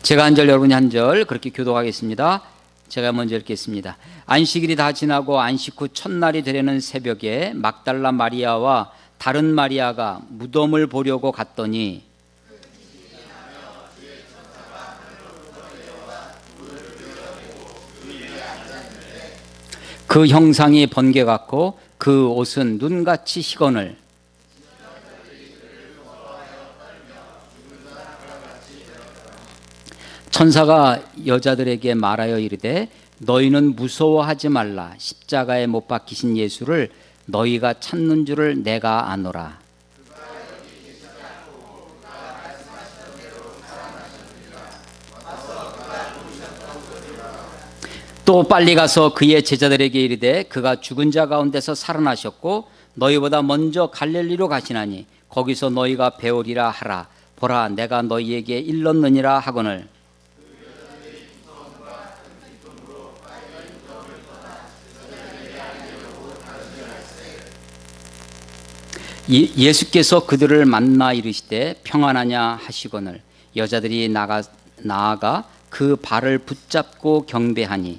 제가 한 절 여러분이 한 절 그렇게 교독하겠습니다. 제가 먼저 읽겠습니다. 안식일이 다 지나고 안식 후 첫날이 되려는 새벽에 막달라 마리아와 다른 마리아가 무덤을 보려고 갔더니 그 형상이 번개 같고 그 옷은 눈같이 희거늘 천사가 여자들에게 말하여 이르되 너희는 무서워하지 말라. 십자가에 못 박히신 예수를 너희가 찾는 줄을 내가 아노라. 또 빨리 가서 그의 제자들에게 이르되 그가 죽은 자 가운데서 살아나셨고 너희보다 먼저 갈릴리로 가시나니 거기서 너희가 배우리라 하라. 보라 내가 너희에게 일렀느니라 하거늘 예수께서 그들을 만나 이르시되 평안하냐 하시거늘 여자들이 나아가 그 발을 붙잡고 경배하니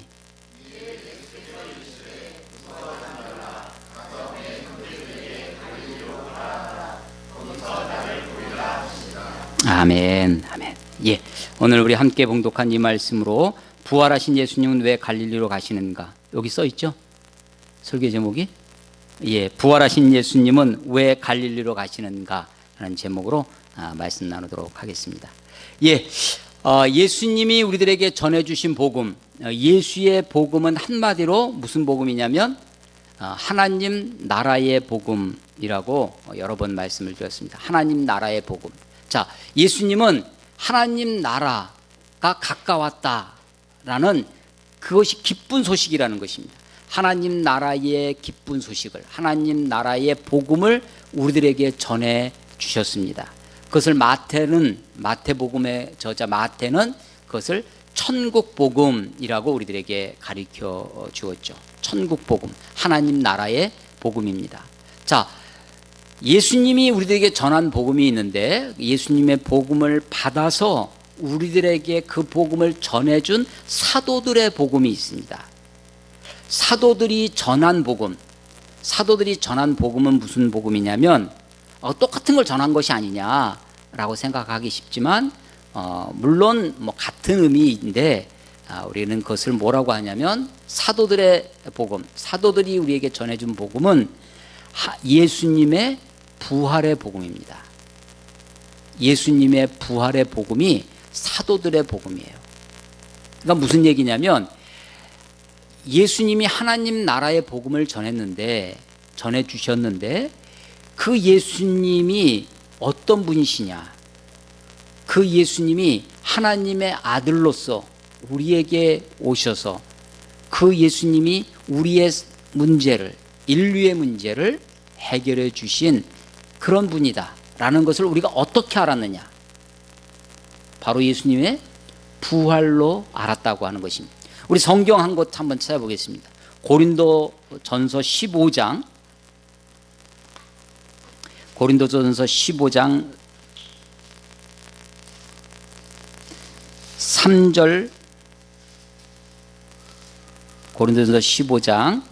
아멘. 아멘. 예, 오늘 우리 함께 봉독한 이 말씀으로 부활하신 예수님은 왜 갈릴리로 가시는가? 여기 써 있죠? 설교 제목이? 예, 부활하신 예수님은 왜 갈릴리로 가시는가? 라는 제목으로 말씀 나누도록 하겠습니다. 예, 예수님이 우리들에게 전해주신 복음, 예수의 복음은 한마디로 무슨 복음이냐면 하나님 나라의 복음이라고 여러 번 말씀을 드렸습니다. 하나님 나라의 복음. 자, 예수님은 하나님 나라가 가까웠다라는 그것이 기쁜 소식이라는 것입니다. 하나님 나라의 기쁜 소식을, 하나님 나라의 복음을 우리들에게 전해 주셨습니다. 그것을 마태복음의 저자 마태는 그것을 천국 복음이라고 우리들에게 가르쳐 주었죠. 천국 복음, 하나님 나라의 복음입니다. 자, 예수님이 우리들에게 전한 복음이 있는데 예수님의 복음을 받아서 우리들에게 그 복음을 전해준 사도들의 복음이 있습니다. 사도들이 전한 복음은 무슨 복음이냐면 똑같은 걸 전한 것이 아니냐라고 생각하기 쉽지만 물론 같은 의미인데 우리는 그것을 뭐라고 하냐면 사도들의 복음, 사도들이 우리에게 전해준 복음은 예수님의 부활의 복음입니다. 예수님의 부활의 복음이 사도들의 복음이에요. 그러니까 무슨 얘기냐면 예수님이 하나님 나라의 복음을 전해주셨는데 그 예수님이 어떤 분이시냐? 그 예수님이 하나님의 아들로서 우리에게 오셔서 그 예수님이 우리의 문제를, 인류의 문제를 해결해 주신 그런 분이다 라는 것을 우리가 어떻게 알았느냐? 바로 예수님의 부활로 알았다고 하는 것입니다. 우리 성경 한 곳 한번 찾아보겠습니다. 고린도전서 15장 3절, 고린도전서 15장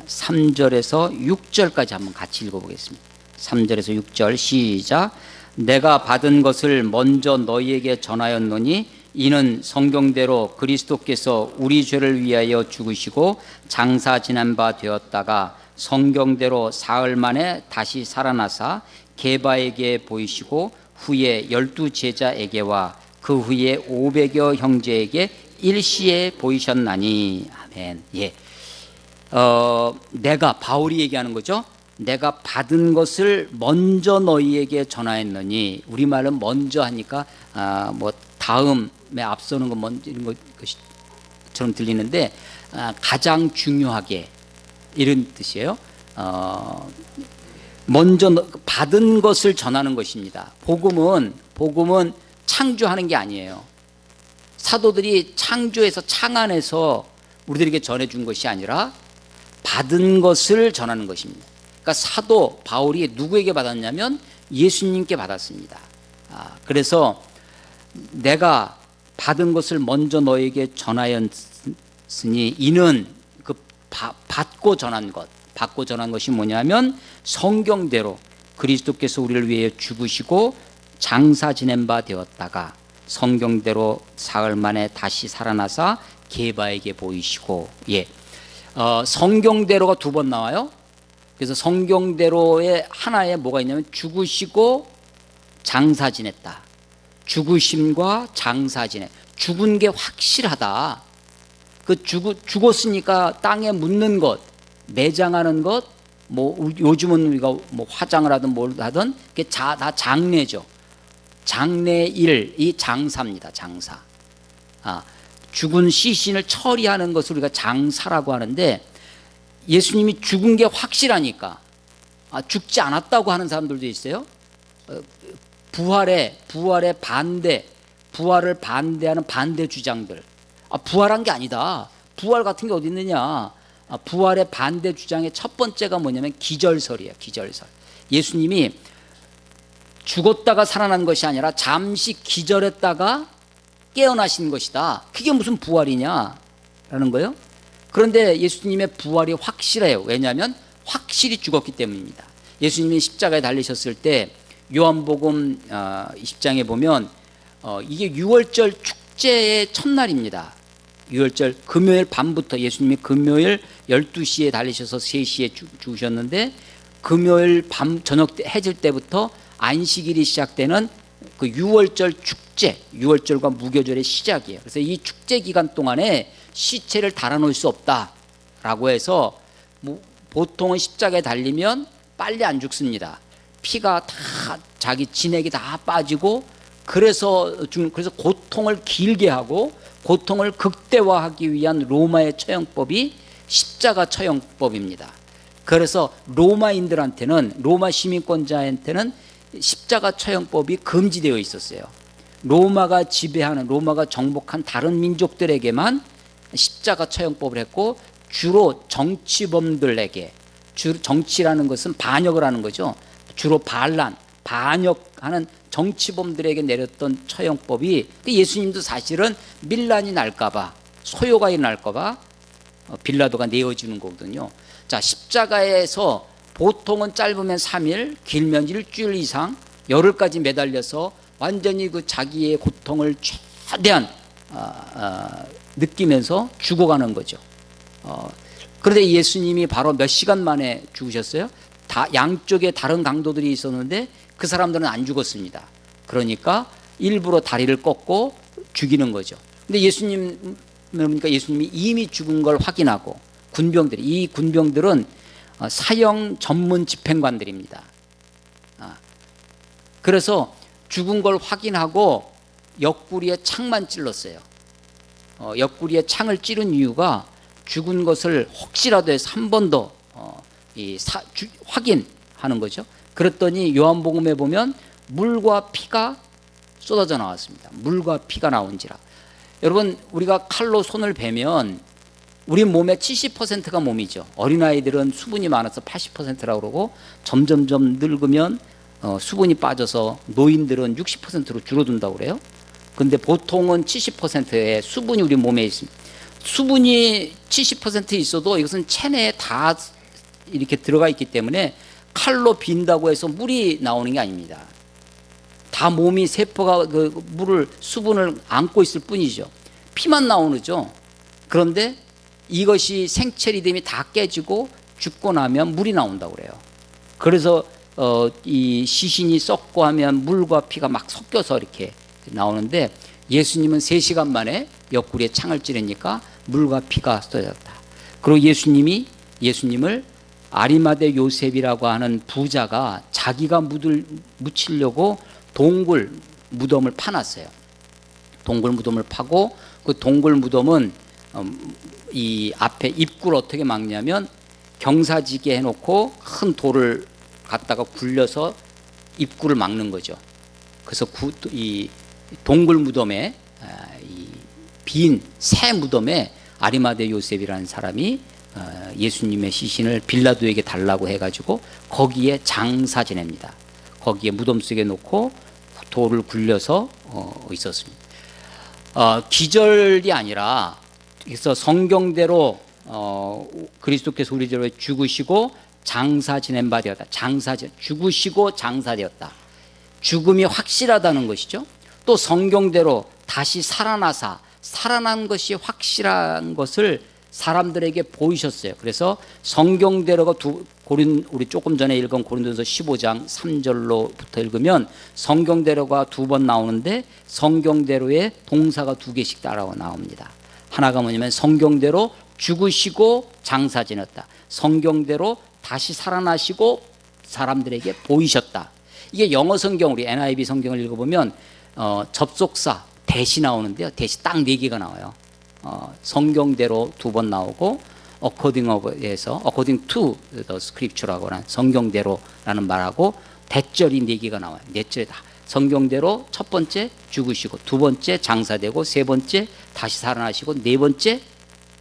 3절에서 6절까지 한번 같이 읽어보겠습니다. 3절에서 6절 시작. 내가 받은 것을 먼저 너희에게 전하였노니 이는 성경대로 그리스도께서 우리 죄를 위하여 죽으시고 장사 지난 바 되었다가 성경대로 사흘 만에 다시 살아나사 게바에게 보이시고 후에 12 제자에게와 그 후에 500여 형제에게 일시에 보이셨나니. 아멘. 예. 내가, 바울이 얘기하는 거죠. 내가 받은 것을 먼저 너희에게 전하였느니, 우리말은 먼저 하니까 다음에 앞서는 것 먼저 이런 것처럼 들리는데 가장 중요하게 이런 뜻이에요. 먼저 받은 것을 전하는 것입니다. 복음은 창조하는 게 아니에요. 사도들이 창조해서 창안해서 우리들에게 전해준 것이 아니라 받은 것을 전하는 것입니다. 그러니까 사도 바울이 누구에게 받았냐면 예수님께 받았습니다. 그래서 내가 받은 것을 먼저 너에게 전하였으니 이는 그 받고 전한 것이 뭐냐면 성경대로 그리스도께서 우리를 위해 죽으시고 장사 지낸 바 되었다가 성경대로 사흘 만에 다시 살아나사 게바에게 보이시고, 성경대로가 두 번 나와요. 그래서 성경대로의 하나에 뭐가 있냐면 죽으시고 장사 지냈다. 죽으심과 장사 지내. 죽은 게 확실하다. 그 죽었으니까 땅에 묻는 것, 매장하는 것, 뭐 요즘은 우리가 뭐 화장을 하든 뭘 하든 그게 다 장례죠. 장례일이 장사입니다. 장사. 죽은 시신을 처리하는 것을 우리가 장사라고 하는데, 예수님이 죽은 게 확실하니까 죽지 않았다고 하는 사람들도 있어요. 부활의 반대, 부활을 반대하는 반대 주장들. 부활한 게 아니다. 부활 같은 게 어디 있느냐. 부활의 반대 주장의 첫 번째가 뭐냐면 기절설이에요. 기절설. 예수님이 죽었다가 살아난 것이 아니라 잠시 기절했다가 깨어나신 것이다. 그게 무슨 부활이냐라는 거예요. 그런데 예수님의 부활이 확실해요. 왜냐하면 확실히 죽었기 때문입니다. 예수님이 십자가에 달리셨을 때 요한복음 20장에 보면 이게 유월절 축제의 첫날입니다. 유월절 금요일 밤부터 예수님이 금요일 12시에 달리셔서 3시에 죽으셨는데, 금요일 밤 저녁 때 해질 때부터 안식일이 시작되는 그 유월절 축제, 유월절과 무교절의 시작이에요. 그래서 이 축제 기간 동안에 시체를 달아놓을 수 없다라고 해서 보통은 십자가에 달리면 빨리 안 죽습니다. 피가 다 자기 진액이 다 빠지고 그래서 고통을 길게 하고 고통을 극대화하기 위한 로마의 처형법이 십자가 처형법입니다. 그래서 로마인들한테는, 로마 시민권자한테는 십자가 처형법이 금지되어 있었어요. 로마가 지배하는, 로마가 정복한 다른 민족들에게만 십자가 처형법을 했고, 주로 정치범들에게, 정치라는 것은 반역을 하는 거죠. 주로 반역하는 정치범들에게 내렸던 처형법이, 예수님도 사실은 밀란이 날까봐, 소요가 일어날까봐 빌라도가 내어주는 거거든요. 자, 십자가에서 보통은 짧으면 3일, 길면 일주일 이상, 열흘까지 매달려서 완전히 그 자기의 고통을 최대한 느끼면서 죽어가는 거죠. 그런데 예수님이 바로 몇 시간 만에 죽으셨어요? 양쪽에 다른 강도들이 있었는데 그 사람들은 안 죽었습니다. 그러니까 일부러 다리를 꺾고 죽이는 거죠. 근데 예수님이 이미 죽은 걸 확인하고, 이 군병들은 사형 전문 집행관들입니다. 그래서 죽은 걸 확인하고 옆구리에 창만 찔렀어요. 옆구리에 창을 찌른 이유가 죽은 것을 혹시라도 해서 한 번 더 확인하는 거죠. 그랬더니 요한복음에 보면 물과 피가 쏟아져 나왔습니다. 물과 피가 나온지라. 여러분, 우리가 칼로 손을 베면 우리 몸의 70%가 몸이죠. 어린아이들은 수분이 많아서 80%라고 그러고, 점점점 늙으면 수분이 빠져서 노인들은 60%로 줄어든다고 그래요. 근데 보통은 70%의 수분이 우리 몸에 있습니다. 수분이 70% 있어도 이것은 체내에 다 이렇게 들어가 있기 때문에 칼로 빈다고 해서 물이 나오는 게 아닙니다. 다 몸이, 세포가 그 수분을 안고 있을 뿐이죠. 피만 나오죠. 그런데 이것이 생체 리듬이 다 깨지고 죽고 나면 물이 나온다고 그래요. 그래서 이 시신이 썩고 하면 물과 피가 막 섞여서 이렇게 나오는데, 예수님은 3시간 만에 옆구리에 창을 찌르니까 물과 피가 쏟아졌다. 그리고 예수님을 아리마대 요셉이라고 하는 부자가 자기가 묻히려고 동굴 무덤을 파놨어요. 동굴 무덤을 파고, 그 동굴 무덤은 이 앞에 입구를 어떻게 막냐면 경사지게 해놓고 큰 돌을 갖다가 굴려서 입구를 막는 거죠. 그래서 이 동굴 무덤에, 이 빈 새 무덤에 아리마대 요셉이라는 사람이 예수님의 시신을 빌라도에게 달라고 해가지고 거기에 장사 지냅니다. 거기에 무덤 속에 놓고 돌을 굴려서 있었습니다. 기절이 아니라 그래서 성경대로 그리스도께서 우리를 위해 죽으시고 장사 지낸 바 되었다. 죽으시고 장사되었다. 죽음이 확실하다는 것이죠. 또 성경대로 다시 살아나사 살아난 것이 확실한 것을 사람들에게 보이셨어요. 그래서 성경대로가 우리 조금 전에 읽은 고린도서 15장 3절로부터 읽으면 성경대로가 2번 나오는데 성경대로의 동사가 2개씩 따라 나옵니다. 하나가 뭐냐면 성경대로 죽으시고 장사 지냈다. 성경대로 다시 살아나시고 사람들에게 보이셨다. 이게 영어 성경 우리 NIV 성경을 읽어보면 접속사 대시 나오는데요. 대시 딱 4개가 나와요. 성경대로 2번 나오고 according to the scripture라고 하는 성경대로라는 말하고 대절이 4개가 나와요. 4절에 다 성경대로 첫 번째 죽으시고 두 번째 장사되고 세 번째 다시 살아나시고 네 번째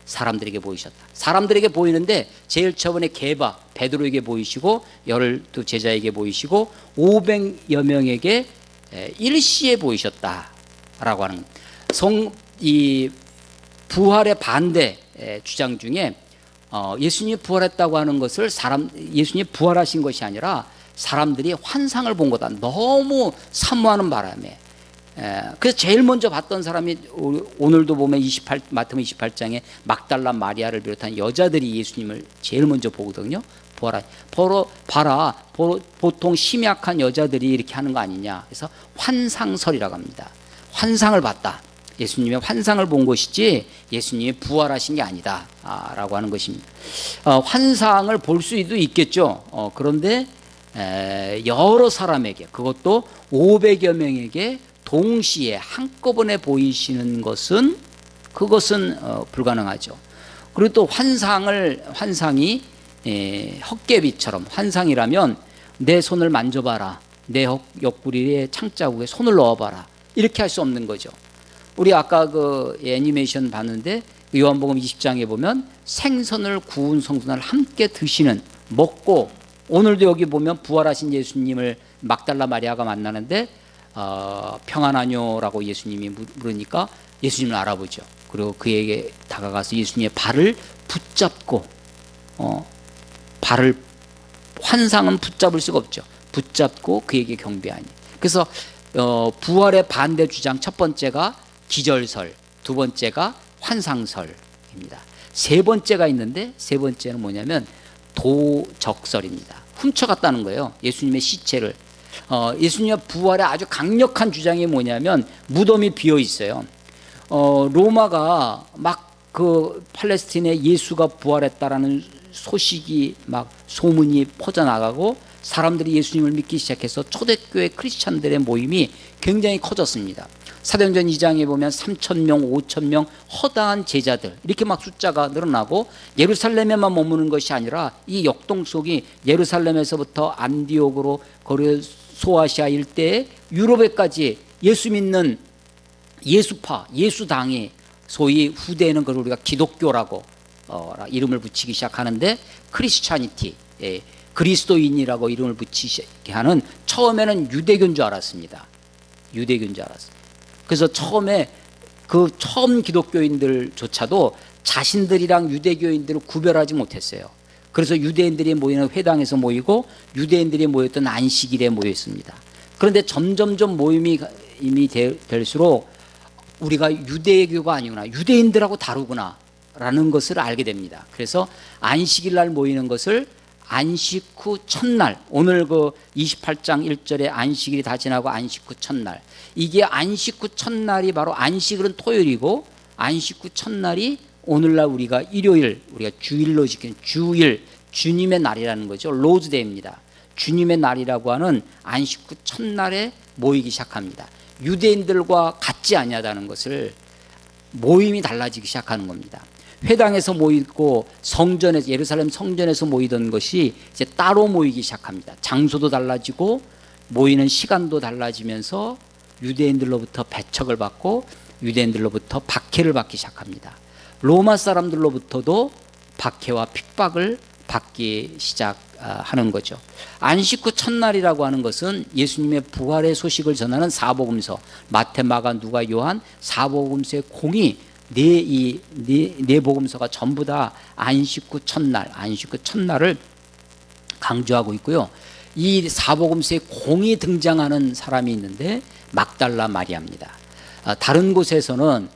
사람들에게 보이셨다. 사람들에게 보이는데 제일 처음에 베드로에게 보이시고 12 제자에게 보이시고 500여 명에게 일시에 보이셨다라고 하는 이 부활의 반대 주장 중에 예수님이 부활했다고 하는 것을 예수님이 부활하신 것이 아니라 사람들이 환상을 본 거다. 너무 사모하는 바람에 그래서 제일 먼저 봤던 사람이 오늘도 보면 마태복음 28장에 막달라 마리아를 비롯한 여자들이 예수님을 제일 먼저 보거든요. 봐라. 보통 심약한 여자들이 이렇게 하는 거 아니냐. 그래서 환상설이라고 합니다. 환상을 봤다. 예수님의 환상을 본 것이지 예수님이 부활하신 게 아니다 라고 하는 것입니다. 환상을 볼 수도 있겠죠. 그런데 여러 사람에게 그것도 500여 명에게 동시에 한꺼번에 보이시는 것은 그것은 불가능하죠. 그리고 또 환상이 헛개비처럼 환상이라면 내 손을 만져봐라. 내 옆구리에 창자국에 손을 넣어봐라. 이렇게 할 수 없는 거죠. 우리 아까 그 애니메이션 봤는데 요한복음 20장에 보면 생선을 구운 생선을 함께 드시는 먹고 오늘도 여기 보면 부활하신 예수님을 막달라 마리아가 만나는데 평안하뇨라고 예수님이 물으니까 예수님을 알아보죠. 그리고 그에게 다가가서 예수님의 발을 붙잡고 환상은 붙잡을 수가 없죠. 붙잡고 그에게 경배하니. 그래서 부활의 반대 주장 첫 번째가 기절설, 두 번째가 환상설입니다. 세 번째가 있는데 세 번째는 뭐냐면 도적설입니다. 훔쳐갔다는 거예요. 예수님의 시체를. 예수님의 부활의 아주 강력한 주장이 뭐냐면 무덤이 비어 있어요. 로마가 막 그 팔레스틴에 예수가 부활했다라는 소식이 막 소문이 퍼져나가고 사람들이 예수님을 믿기 시작해서 초대교회 크리스찬들의 모임이 굉장히 커졌습니다. 사도행전 2장에 보면 3,000명, 5,000명 허다한 제자들 이렇게 막 숫자가 늘어나고 예루살렘에만 머무는 것이 아니라 이 역동속이 예루살렘에서부터 안디옥으로 소아시아 일대에 유럽에까지 예수 믿는 예수파, 예수당이 소위 후대에는 그걸 우리가 기독교라고 이름을 붙이기 시작하는데 크리스찬이티, 그리스도인이라고 이름을 붙이게 하는 처음에는 유대교인 줄 알았습니다. 유대교인 줄 알았어요. 그래서 처음에 처음 기독교인들조차도 자신들이랑 유대교인들을 구별하지 못했어요. 그래서 유대인들이 모이는 회당에서 모이고 유대인들이 모였던 안식일에 모였습니다. 그런데 점점점 모임이 될수록 우리가 유대교가 아니구나, 유대인들하고 다르구나 라는 것을 알게 됩니다. 그래서 안식일 날 모이는 것을 안식 후 첫날, 오늘 그 28장 1절에 안식일이 다 지나고 안식 후 첫날, 이게 안식 후 첫날이 바로 안식일은 토요일이고 안식 후 첫날이 오늘날 우리가 일요일, 우리가 주일로 지키는 주일, 주님의 날이라는 거죠. 로즈데이입니다. 주님의 날이라고 하는 안식 후 첫날에 모이기 시작합니다. 유대인들과 같지 아니하다는 것을 모임이 달라지기 시작하는 겁니다. 회당에서 모이고 성전에서 예루살렘 성전에서 모이던 것이 이제 따로 모이기 시작합니다. 장소도 달라지고 모이는 시간도 달라지면서 유대인들로부터 배척을 받고 유대인들로부터 박해를 받기 시작합니다. 로마 사람들로부터도 박해와 핍박을 받기 시작합니다. 하는 거죠. 안식 후 첫날이라고 하는 것은 예수님의 부활의 소식을 전하는 사복음서, 마태, 마가, 누가, 요한 사복음서의 공이 네 복음서가 전부 다 안식 후 첫날을 강조하고 있고요. 이 사복음서에 공이 등장하는 사람이 있는데 막달라 마리아입니다. 다른 곳에서는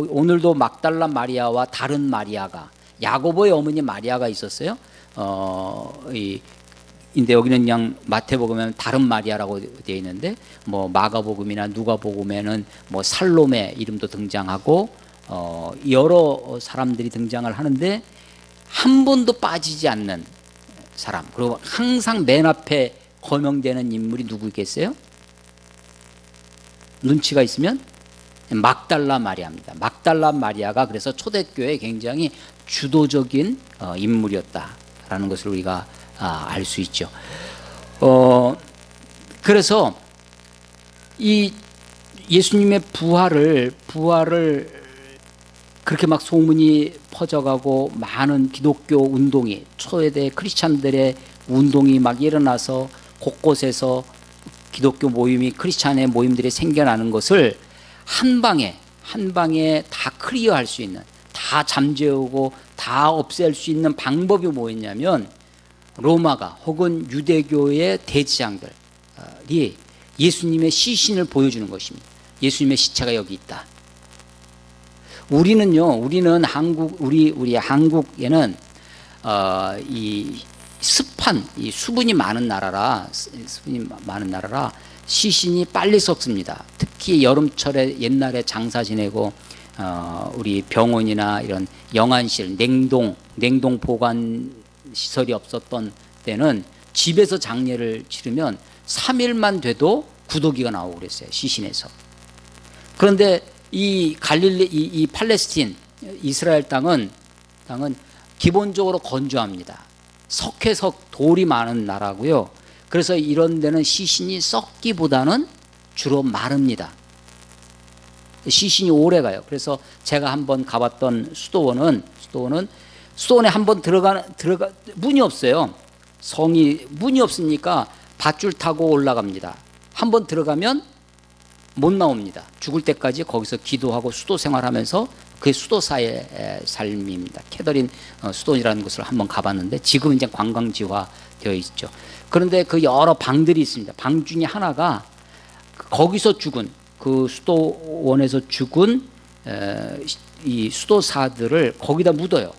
오늘도 막달라 마리아와 다른 마리아가, 야고보의 어머니 마리아가 있었어요. 근데 여기는 그냥 마태복음에는 다른 마리아라고 되어 있는데, 뭐 마가복음이나 누가복음에는 뭐 살로메 이름도 등장하고 여러 사람들이 등장을 하는데 한 번도 빠지지 않는 사람, 그리고 항상 맨 앞에 거명되는 인물이 누구겠어요? 눈치가 있으면 막달라 마리아입니다. 막달라 마리아가 그래서 초대교회에 굉장히 주도적인 인물이었다라는 것을 우리가 알 수 있죠. 그래서 이 예수님의 부활을 그렇게 막 소문이 퍼져가고 많은 기독교 운동이, 초대대 크리스찬들의 운동이 막 일어나서 곳곳에서 기독교 모임이, 크리스찬의 모임들이 생겨나는 것을 한 방에 다 클리어할 수 있는, 다 잠재우고 다 없앨 수 있는 방법이 뭐였냐면, 로마가 혹은 유대교의 대지장들이 예수님의 시신을 보여주는 것입니다. 예수님의 시체가 여기 있다. 우리 한국에는 이 습한, 이 수분이 많은 나라라 시신이 빨리 썩습니다. 특히 여름철에 옛날에 장사 지내고 우리 병원이나 이런 영안실, 냉동 보관 시설이 없었던 때는 집에서 장례를 치르면 3일만 돼도 구더기가 나오고 그랬어요, 시신에서. 그런데 이 팔레스틴, 이스라엘 땅은 기본적으로 건조합니다. 석회석 돌이 많은 나라고요. 그래서 이런 데는 시신이 썩기보다는 주로 마릅니다. 시신이 오래 가요. 그래서 제가 한번 가봤던 수도원에 한번 들어가 문이 없어요. 문이 없으니까 밧줄 타고 올라갑니다. 한번 들어가면 못 나옵니다. 죽을 때까지 거기서 기도하고 수도 생활하면서, 그게 수도사의 삶입니다. 캐더린 수도원이라는 곳을 한번 가봤는데 지금 이제 관광지화 되어 있죠. 그런데 그 여러 방들이 있습니다. 방 중에 하나가 거기서 죽은, 그 수도원에서 죽은 이 수도사들을 거기다 묻어요.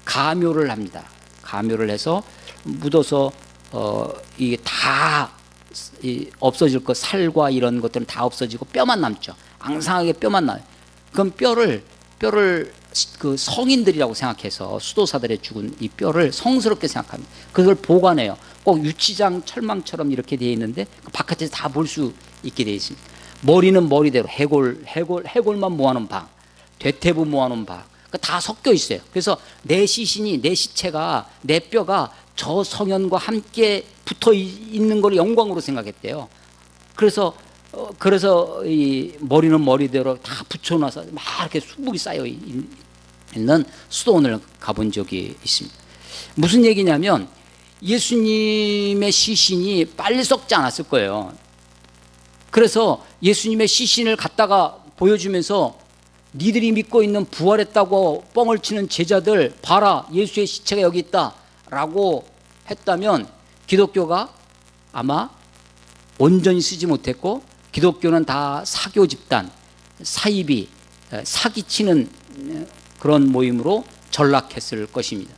가묘를 합니다. 가묘를 해서 묻어서 이게 다 없어질 것, 살과 이런 것들은 다 없어지고 뼈만 남죠. 앙상하게 뼈만 나요. 그럼 뼈를 그 성인들이라고 생각해서 수도사들의 죽은 이 뼈를 성스럽게 생각합니다. 그걸 보관해요. 꼭 유치장 철망처럼 이렇게 되어 있는데 그 바깥에서 다 볼 수 있게 되어 있습니다. 머리는 머리대로 해골만 모아놓은 방, 대퇴부 모아놓은 방, 다 섞여 있어요. 그래서 내 시체가, 내 뼈가 저 성현과 함께 붙어 있는 걸 영광으로 생각했대요. 그래서 이 머리는 머리대로 다 붙여놔서 막 이렇게 수북이 쌓여 있는 수도원을 가본 적이 있습니다. 무슨 얘기냐면 예수님의 시신이 빨리 썩지 않았을 거예요. 그래서 예수님의 시신을 갖다가 보여주면서 니들이 믿고 있는 부활했다고 뻥을 치는 제자들 봐라, 예수의 시체가 여기 있다 라고 했다면 기독교가 아마 온전히 쓰지 못했고, 기독교는 다 사교 집단, 사이비, 사기치는 그런 모임으로 전락했을 것입니다.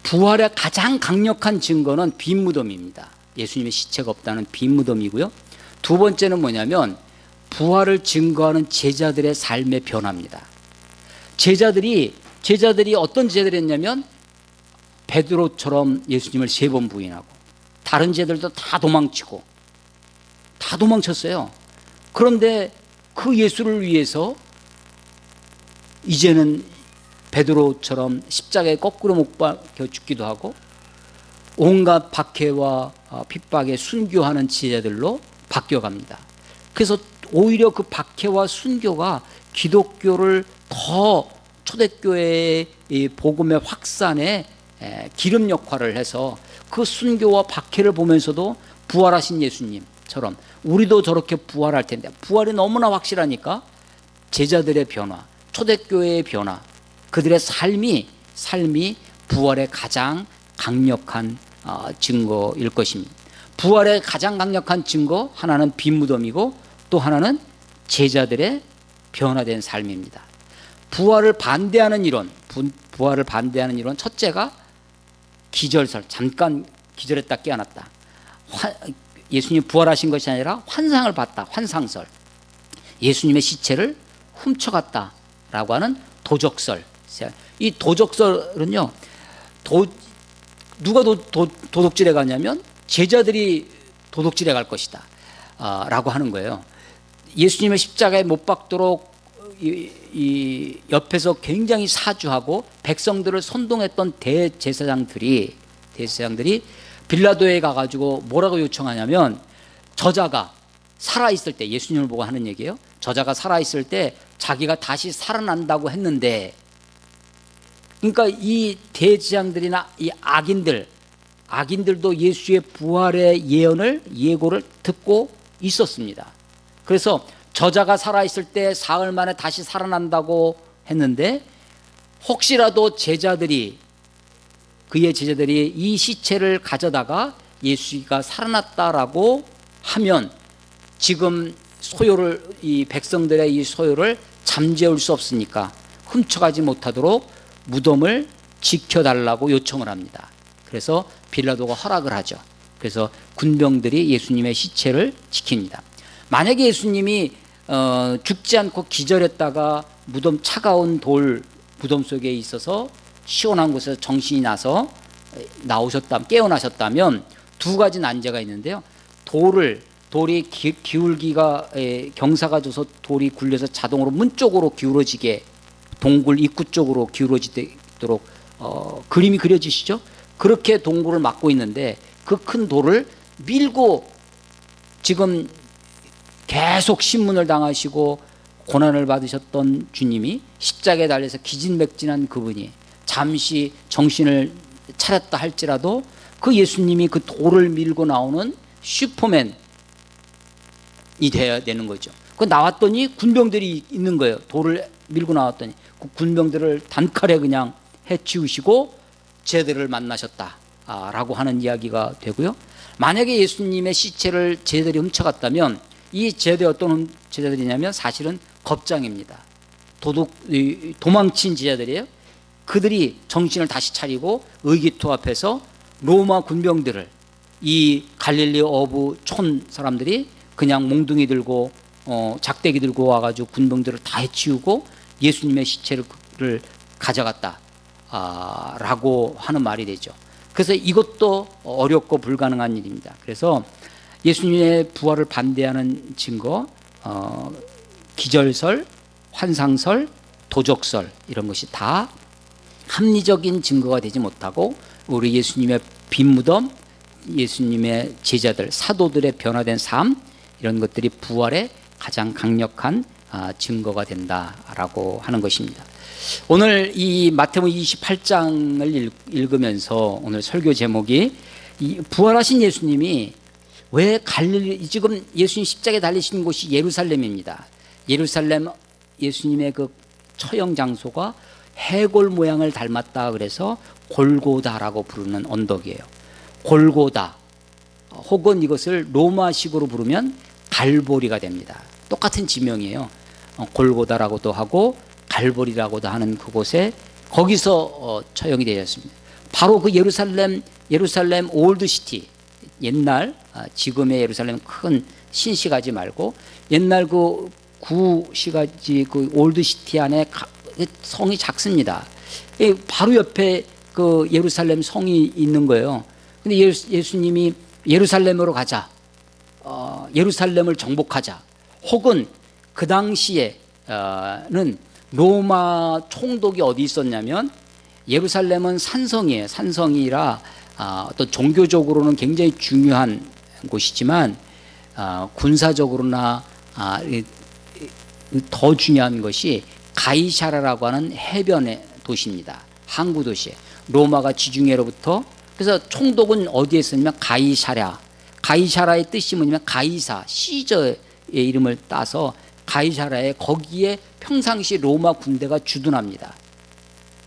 부활의 가장 강력한 증거는 빈 무덤입니다. 예수님의 시체가 없다는 빈 무덤이고요. 두 번째는 뭐냐면 부활을 증거하는 제자들의 삶의 변화입니다. 제자들이 어떤 제자들이었냐면 베드로처럼 예수님을 3번 부인하고, 다른 제자들도 다 도망쳤어요. 그런데 그 예수를 위해서 이제는 베드로처럼 십자가에 거꾸로 못 박혀 죽기도 하고 온갖 박해와 핍박에 순교하는 제자들로 바뀌어갑니다. 그래서 오히려 그 박해와 순교가 기독교를 더 초대교회의 이 복음의 확산에 기름 역할을 해서 그 순교와 박해를 보면서도 부활하신 예수님처럼 우리도 저렇게 부활할 텐데, 부활이 너무나 확실하니까 제자들의 변화, 초대교회의 변화, 그들의 삶이 부활의 가장 강력한 증거일 것입니다. 부활의 가장 강력한 증거, 하나는 빈 무덤이고 또 하나는 제자들의 변화된 삶입니다. 부활을 반대하는 이론, 첫째가 기절설, 잠깐 기절했다 깨어났다. 예수님이 부활하신 것이 아니라 환상을 봤다, 환상설. 예수님의 시체를 훔쳐갔다라고 하는 도적설. 이 도적설은요, 누가 도둑질해 가냐면 제자들이 도둑질해 갈 것이다 라고 하는 거예요. 예수님의 십자가에 못 박도록 이 옆에서 굉장히 사주하고 백성들을 선동했던 대제사장들이 빌라도에 가가지고 뭐라고 요청하냐면, 저자가 살아있을 때, 예수님을 보고 하는 얘기예요. 저자가 살아있을 때 자기가 다시 살아난다고 했는데, 그러니까 이 대제사장들이나 이 악인들도 예수의 부활의 예고를 듣고 있었습니다. 그래서 저자가 살아있을 때 사흘 만에 다시 살아난다고 했는데, 혹시라도 그의 제자들이 이 시체를 가져다가 예수가 살아났다라고 하면 지금 이 백성들의 이 소요를 잠재울 수 없으니까 훔쳐가지 못하도록 무덤을 지켜달라고 요청을 합니다. 그래서 빌라도가 허락을 하죠. 그래서 군병들이 예수님의 시체를 지킵니다. 만약에 예수님이 죽지 않고 기절했다가 차가운 돌 무덤 속에 있어서 시원한 곳에서 정신이 나서 깨어나셨다면 두 가지 난제가 있는데요. 돌이 기울기가 경사가 져서 돌이 굴려서 자동으로 문 쪽으로 기울어지게, 동굴 입구 쪽으로 기울어지도록 그림이 그려지시죠? 그렇게 동굴을 막고 있는데 그 큰 돌을 밀고, 지금 계속 신문을 당하시고 고난을 받으셨던 주님이 십자가에 달려서 기진맥진한 그분이 잠시 정신을 차렸다 할지라도 그 예수님이 그 돌을 밀고 나오는 슈퍼맨이 돼야 되는 거죠. 그 나왔더니 군병들이 있는 거예요. 돌을 밀고 나왔더니 그 군병들을 단칼에 그냥 해치우시고 제자들을 만나셨다라고 하는 이야기가 되고요. 만약에 예수님의 시체를 제자들이 훔쳐갔다면 이 제자들이 어떤 제자들이냐면 사실은 겁장입니다. 도망친 제자들이에요. 그들이 정신을 다시 차리고 의기투합해서 로마 군병들을, 이 갈릴리 어부 촌 사람들이 그냥 몽둥이 들고 작대기 들고 와가지고 군병들을 다 해치우고 예수님의 시체를 가져갔다 라고 하는 말이 되죠. 그래서 이것도 어렵고 불가능한 일입니다. 그래서 예수님의 부활을 반대하는 증거, 기절설, 환상설, 도적설, 이런 것이 다 합리적인 증거가 되지 못하고 우리 예수님의 빈 무덤, 예수님의 제자들, 사도들의 변화된 삶, 이런 것들이 부활의 가장 강력한 증거가 된다라고 하는 것입니다. 오늘 이 마태복음 28장을 읽으면서 오늘 설교 제목이 부활하신 예수님이 왜 지금 예수님 십자가에 달리신 곳이 예루살렘입니다. 예루살렘, 예수님의 그 처형 장소가 해골 모양을 닮았다 그래서 골고다라고 부르는 언덕이에요. 골고다, 혹은 이것을 로마식으로 부르면 갈보리가 됩니다. 똑같은 지명이에요. 골고다라고도 하고 갈보리라고도 하는 그곳에, 거기서 처형이 되었습니다. 바로 그 예루살렘 올드시티, 옛날, 지금의 예루살렘 큰 신시가지 말고 옛날 그 구시가지 그 올드시티 안에 성이 작습니다. 바로 옆에 그 예루살렘 성이 있는 거예요. 근데 예수님이 예루살렘으로 가자, 예루살렘을 정복하자, 혹은 그 당시에는 로마 총독이 어디 있었냐면, 예루살렘은 산성이에요. 산성이라 또 종교적으로는 굉장히 중요한 곳이지만 군사적으로나 더 중요한 것이 가이사라라고 하는 해변의 도시입니다. 항구 도시. 로마가 지중해로부터, 그래서 총독은 어디에 있었냐면 가이사랴. 가이사라의 뜻이 뭐냐면 가이사, 시저의 이름을 따서 가이사라에, 거기에 평상시 로마 군대가 주둔합니다.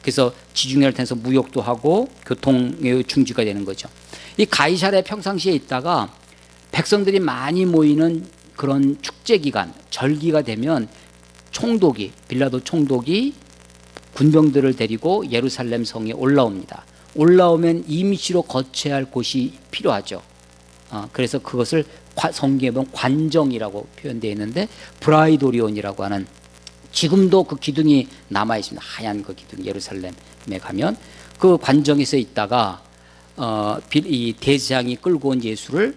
그래서 지중해를 통해서 무역도 하고 교통의 중지가 되는 거죠. 이 가이사라에 평상시에 있다가 백성들이 많이 모이는 그런 축제 기간, 절기가 되면 총독이, 빌라도 총독이 군병들을 데리고 예루살렘 성에 올라옵니다. 올라오면 임시로 거쳐야 할 곳이 필요하죠. 그래서 그것을 성경에 보면 관정이라고 표현되어 있는데, 브라이도리온이라고 하는, 지금도 그 기둥이 남아 있습니다. 하얀 그 기둥, 예루살렘에 가면 그 관정에서 있다가 이 대제사장이 끌고 온 예수를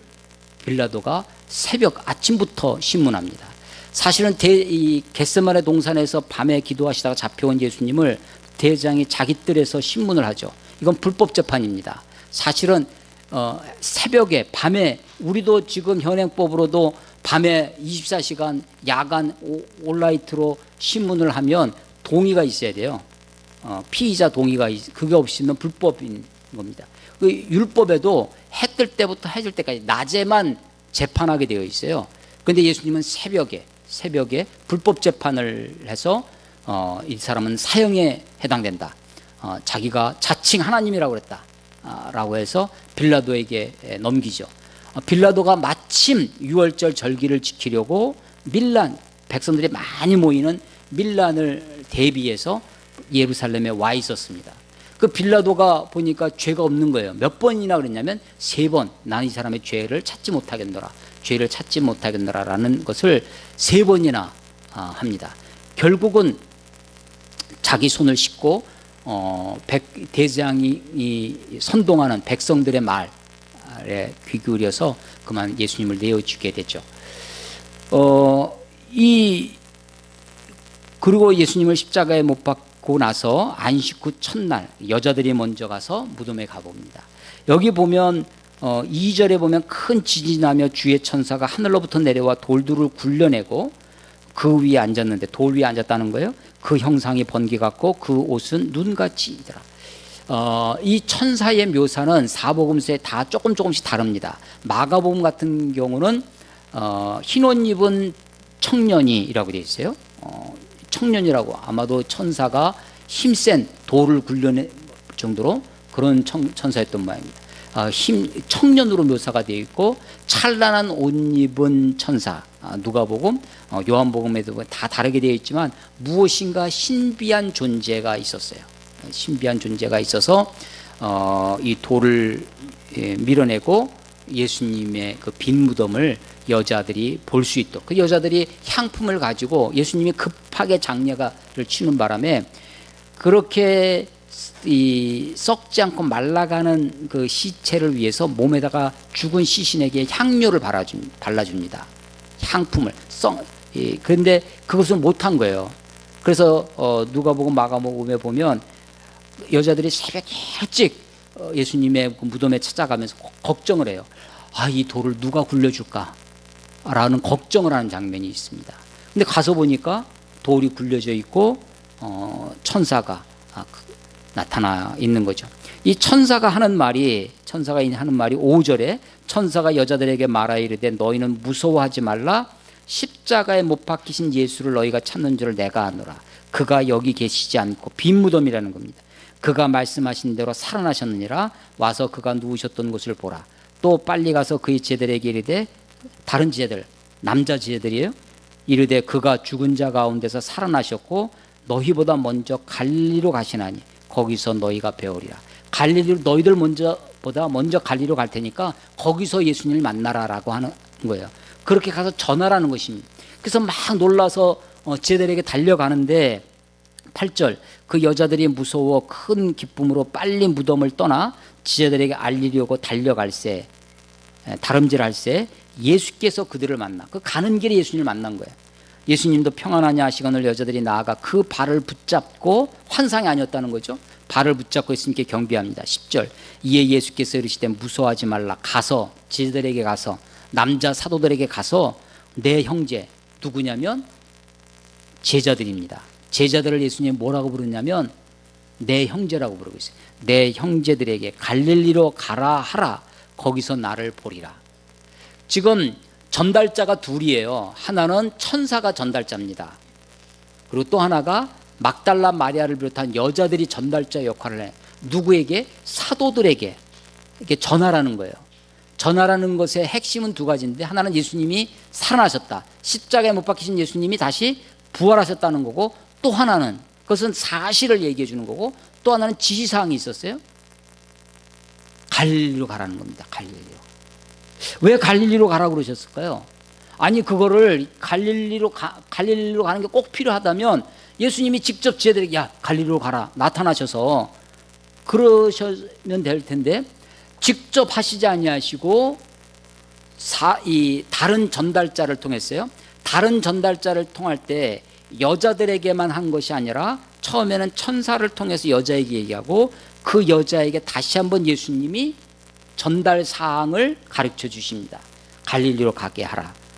빌라도가 새벽 아침부터 신문합니다. 사실은 이 겟세마네 동산에서 밤에 기도하시다가 잡혀온 예수님을 대제사장이 자기 뜰에서 신문을 하죠. 이건 불법 재판입니다. 사실은 새벽에, 밤에, 우리도 지금 현행법으로도 밤에 24시간 야간 온라이트로 신문을 하면 동의가 있어야 돼요. 피의자 동의가, 그게 없이는 불법인 겁니다. 그 율법에도 해 뜰 때부터 해 질 때까지 낮에만 재판하게 되어 있어요. 그런데 예수님은 새벽에 불법 재판을 해서 이 사람은 사형에 해당된다. 자기가 자칭 하나님이라고 그랬다. 라고 해서 빌라도에게 넘기죠. 빌라도가 마침 6월절 절기를 지키려고 밀란, 백성들이 많이 모이는 밀란을 대비해서 예루살렘에 와 있었습니다. 그 빌라도가 보니까 죄가 없는 거예요. 몇 번이나 그랬냐면 3번. 나는 이 사람의 죄를 찾지 못하겠노라. 죄를 찾지 못하겠노라 라는 것을 3번이나 합니다. 결국은 자기 손을 씻고 대제사장이 선동하는 백성들의 말에 귀 기울여서 그만 예수님을 내어주게 되죠. 그리고 예수님을 십자가에 못 박고 나서 안식 후 첫날 여자들이 먼저 가서 무덤에 가봅니다. 여기 보면 2절에 보면 큰 지진이 나며 주의 천사가 하늘로부터 내려와 돌들을 굴려내고 그 위에 앉았는데, 돌 위에 앉았다는 거예요. 그 형상이 번개 같고 그 옷은 눈같이더라. 이 천사의 묘사는 사복음서에 다 조금씩 다릅니다. 마가복음 같은 경우는 흰 옷 입은 청년이라고 되어 있어요. 청년이라고, 아마도 천사가 힘센 돌을 굴려낼 정도로 그런 천사였던 모양입니다. 청년으로 묘사가 되어 있고, 찬란한 옷 입은 천사, 누가복음, 요한복음에도 다 다르게 되어 있지만 무엇인가 신비한 존재가 있었어요. 신비한 존재가 있어서 이 돌을 밀어내고 예수님의 그 빈 무덤을 여자들이 볼 수 있도록, 그 여자들이 향품을 가지고 예수님이 급하게 장례가를 치는 바람에 그렇게 썩지 않고 말라가는 그 시체를 위해서 몸에다가 죽은 시신에게 향료를 발라줍니다. 향품을. 그런데 그것을 못한 거예요. 그래서 누가복음, 마가복음에 보면 여자들이 새벽 일찍 예수님의 무덤에 찾아가면서 걱정을 해요. 이 돌을 누가 굴려줄까? 라는 걱정을 하는 장면이 있습니다. 근데 가서 보니까 돌이 굴려져 있고 천사가 나타나 있는 거죠. 이 천사가 하는 말이 5절에 천사가 여자들에게 말하 이르되 너희는 무서워하지 말라. 십자가에 못 박히신 예수를 너희가 찾는 줄을 내가 아노라. 그가 여기 계시지 않고 빈 무덤이라는 겁니다. 그가 말씀하신 대로 살아나셨느니라. 와서 그가 누우셨던 곳을 보라. 또 빨리 가서 그의 제자들에게 이르되, 다른 제자들, 남자 제자들이에요. 이르되 그가 죽은 자 가운데서 살아나셨고 너희보다 먼저 갈릴리로 가시나니 거기서 너희가 배우리라. 갈릴리로, 너희들 보다 먼저 갈릴리로 갈 테니까 거기서 예수님을 만나라라고 하는 거예요. 그렇게 가서 전하라는 것입니다. 그래서 막 놀라서 제자들에게 달려가는데 8절, 그 여자들이 무서워 큰 기쁨으로 빨리 무덤을 떠나 제자들에게 알리려고 달려갈새, 다름질할새 예수께서 그들을 만나, 그 가는 길에 예수님을 만난 거예요. 예수님도 평안하냐 하시거늘 여자들이 나아가 그 발을 붙잡고, 환상이 아니었다는 거죠. 발을 붙잡고 예수님께 경배합니다. 10절, 이에 예수께서 이르시되 무서워하지 말라. 가서, 제자들에게 가서, 남자 사도들에게 가서 내 형제, 누구냐면 제자들입니다. 제자들을 예수님이 뭐라고 부르냐면 내 형제라고 부르고 있어요. 내 형제들에게 갈릴리로 가라 하라. 거기서 나를 보리라. 지금 전달자가 둘이에요. 하나는 천사가 전달자입니다. 그리고 또 하나가 막달라 마리아를 비롯한 여자들이 전달자 역할을 해. 누구에게? 사도들에게 이렇게 전하라는 거예요. 전하라는 것의 핵심은 두 가지인데, 하나는 예수님이 살아나셨다, 십자가에 못 박히신 예수님이 다시 부활하셨다는 거고, 또 하나는 그것은 사실을 얘기해 주는 거고, 또 하나는 지시사항이 있었어요. 갈릴리로 가라는 겁니다. 갈릴리로. 왜 갈릴리로 가라고 그러셨을까요? 아니, 그거를 갈릴리로 가는 게 꼭 필요하다면 예수님이 직접 제자들에게 야, 갈릴리로 가라 나타나셔서 그러시면 될 텐데, 직접 하시지 아니하시고 이 다른 전달자를 통했어요. 다른 전달자를 통할 때 여자들에게만 한 것이 아니라 처음에는 천사를 통해서 여자에게 얘기하고, 그 여자에게 다시 한번 예수님이 전달 사항을 가르쳐 주십니다. 갈릴리로 가게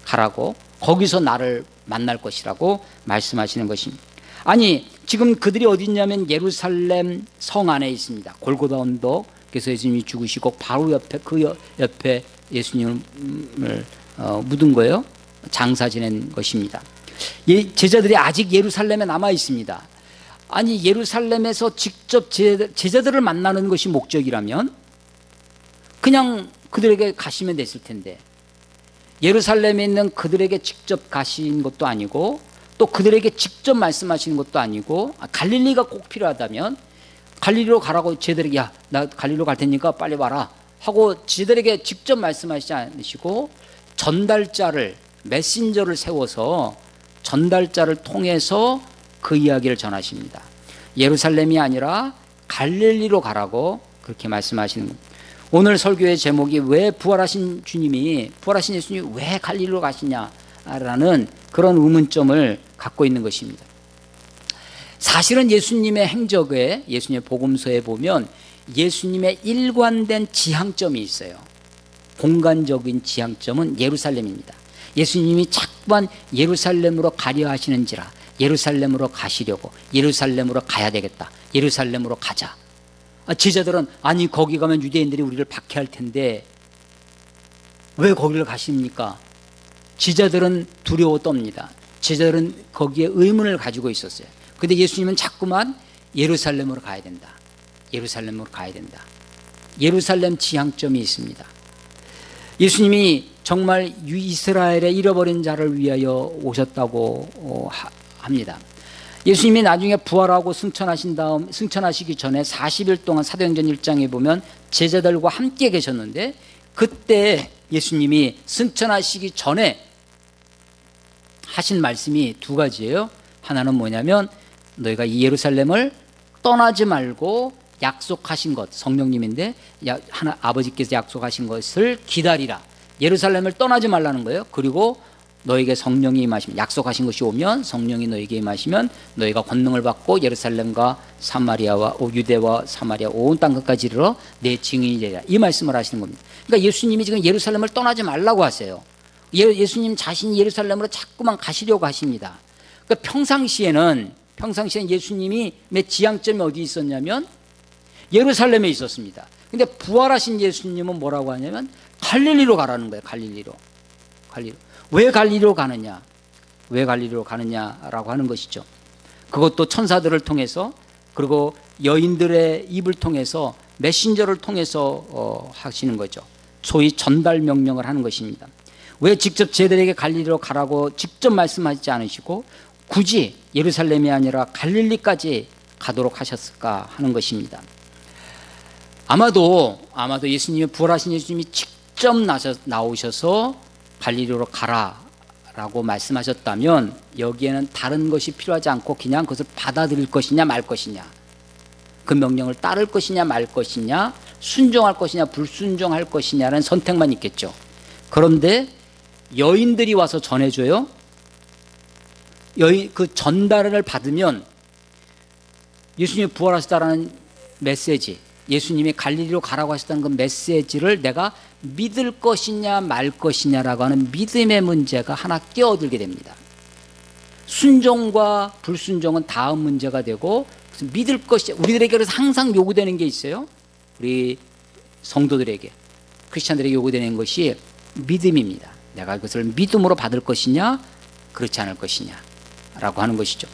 가라고, 거기서 나를 만날 것이라고 말씀하시는 것입니다. 아니, 지금 그들이 어디 있냐면 예루살렘 성 안에 있습니다. 골고다 언덕, 그래서 예수님이 죽으시고 바로 옆에, 그 옆에 예수님을 묻은 거예요. 장사 지낸 것입니다. 제자들이 아직 예루살렘에 남아 있습니다. 아니, 예루살렘에서 직접 제자들을 만나는 것이 목적이라면 그냥 그들에게 가시면 됐을 텐데, 예루살렘에 있는 그들에게 직접 가신 것도 아니고, 또 그들에게 직접 말씀하시는 것도 아니고, 갈릴리가 꼭 필요하다면 갈릴리로 가라고 제자들에게 야, 나 갈릴리로 갈 테니까 빨리 와라 하고 제자들에게 직접 말씀하시지 않으시고, 전달자를, 메신저를 세워서 전달자를 통해서 그 이야기를 전하십니다. 예루살렘이 아니라 갈릴리로 가라고 그렇게 말씀하시는 겁니다. 오늘 설교의 제목이 왜 부활하신 예수님이 왜 갈릴리로 가시냐라는 그런 의문점을 갖고 있는 것입니다. 사실은 예수님의 행적에, 예수님의 복음서에 보면 예수님의 일관된 지향점이 있어요. 공간적인 지향점은 예루살렘입니다. 예수님이 자꾸만 예루살렘으로 가려 하시는지라, 예루살렘으로 가시려고, 예루살렘으로 가야 되겠다, 예루살렘으로 가자. 제자들은 아니, 거기 가면 유대인들이 우리를 박해할 텐데 왜 거기를 가십니까? 제자들은 두려워 떱니다. 제자들은 거기에 의문을 가지고 있었어요. 그런데 예수님은 자꾸만 예루살렘으로 가야 된다, 예루살렘으로 가야 된다. 예루살렘 지향점이 있습니다. 예수님이 정말 이스라엘의 잃어버린 자를 위하여 오셨다고 합니다. 예수님이 나중에 부활하고 승천하시기 전에 40일 동안 사도행전 1장에 보면 제자들과 함께 계셨는데, 그때 예수님이 승천하시기 전에 하신 말씀이 두 가지예요. 하나는 뭐냐면 너희가 이 예루살렘을 떠나지 말고 약속하신 것, 성령님인데 아버지께서 약속하신 것을 기다리라. 예루살렘을 떠나지 말라는 거예요. 그리고 너에게 성령이 임하시면, 약속하신 것이 오면 성령이 너에게 임하시면 너희가 권능을 받고 예루살렘과 사마리아와 유대와 사마리아 온 땅 끝까지 이르러 내 증인이 되리라. 이 말씀을 하시는 겁니다. 그러니까 예수님이 지금 예루살렘을 떠나지 말라고 하세요. 예수님 자신이 예루살렘으로 자꾸만 가시려고 하십니다. 그러니까 평상시에는 예수님이 지향점이 어디 있었냐면 예루살렘에 있었습니다. 근데 부활하신 예수님은 뭐라고 하냐면 갈릴리로 가라는 거예요. 갈릴리로. 왜 갈릴리로 가느냐? 왜 갈릴리로 가느냐라고 하는 것이죠. 그것도 천사들을 통해서, 그리고 여인들의 입을 통해서, 메신저를 통해서 하시는 거죠. 소위 전달 명령을 하는 것입니다. 왜 직접 제자들에게 갈릴리로 가라고 직접 말씀하지 않으시고 굳이 예루살렘이 아니라 갈릴리까지 가도록 하셨을까 하는 것입니다. 아마도 예수님이, 부활하신 예수님이 직접 나오셔서 갈릴리로 가라라고 말씀하셨다면 여기에는 다른 것이 필요하지 않고 그냥 그것을 받아들일 것이냐 말 것이냐, 그 명령을 따를 것이냐 말 것이냐, 순종할 것이냐 불순종할 것이냐라는 선택만 있겠죠. 그런데 여인들이 와서 전해줘요. 그 전달을 받으면 예수님이 부활하셨다라는 메시지, 예수님이 갈릴리로 가라고 하셨다는 그 메시지를 내가 믿을 것이냐 말 것이냐라고 하는 믿음의 문제가 하나 끼어들게 됩니다. 순종과 불순종은 다음 문제가 되고, 믿을 것이 우리들에게 그래서 항상 요구되는 게 있어요. 우리 성도들에게, 크리스찬들에게 요구되는 것이 믿음입니다. 내가 그것을 믿음으로 받을 것이냐 그렇지 않을 것이냐 라고 하는 것이죠.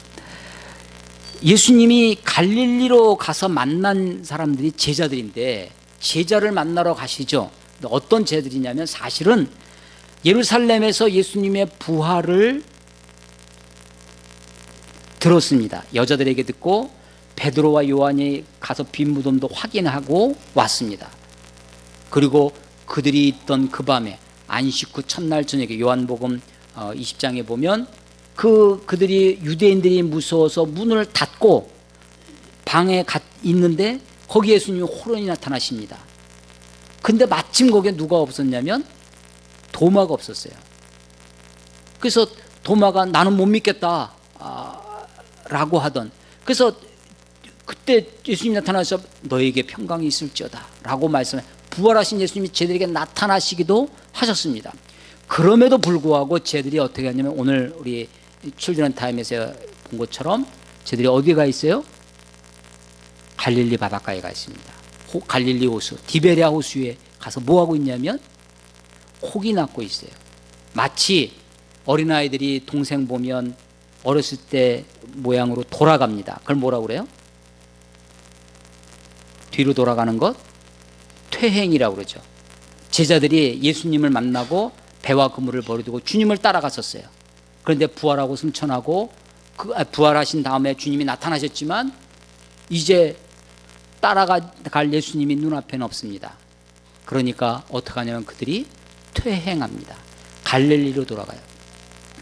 예수님이 갈릴리로 가서 만난 사람들이 제자들인데, 제자를 만나러 가시죠. 어떤 제자들이냐면 사실은 예루살렘에서 예수님의 부활을 들었습니다. 여자들에게 듣고 베드로와 요한이 가서 빈 무덤도 확인하고 왔습니다. 그리고 그들이 있던 그 밤에 안식 후 첫날 저녁에 요한복음 20장에 보면 그들이 유대인들이 무서워서 문을 닫고 방에 있는데 거기 예수님이 호련히 나타나십니다. 근데 마침 거기에 누가 없었냐면 도마가 없었어요. 그래서 도마가 나는 못 믿겠다 라고 하던, 그래서 그때 예수님이 나타나서 너에게 평강이 있을지어다 라고 말씀해, 부활하신 예수님이 쟤들에게 나타나시기도 하셨습니다. 그럼에도 불구하고 쟤들이 어떻게 하냐면, 오늘 우리 칠드런 타임에서 본 것처럼 쟤들이 어디에 가 있어요? 갈릴리 바닷가에 가 있습니다. 갈릴리 호수, 디베랴 호수에 가서 뭐 하고 있냐면 고기 낚고 있어요. 마치 어린아이들이 동생 보면 어렸을 때 모양으로 돌아갑니다. 그걸 뭐라고 그래요? 뒤로 돌아가는 것? 퇴행이라고 그러죠. 제자들이 예수님을 만나고 배와 그물을 버려두고 주님을 따라갔었어요. 그런데 부활하고 승천하고 부활하신 다음에 주님이 나타나셨지만 이제 따라갈 예수님이 눈앞에는 없습니다. 그러니까 어떻게 하냐면 그들이 퇴행합니다. 갈릴리로 돌아가요.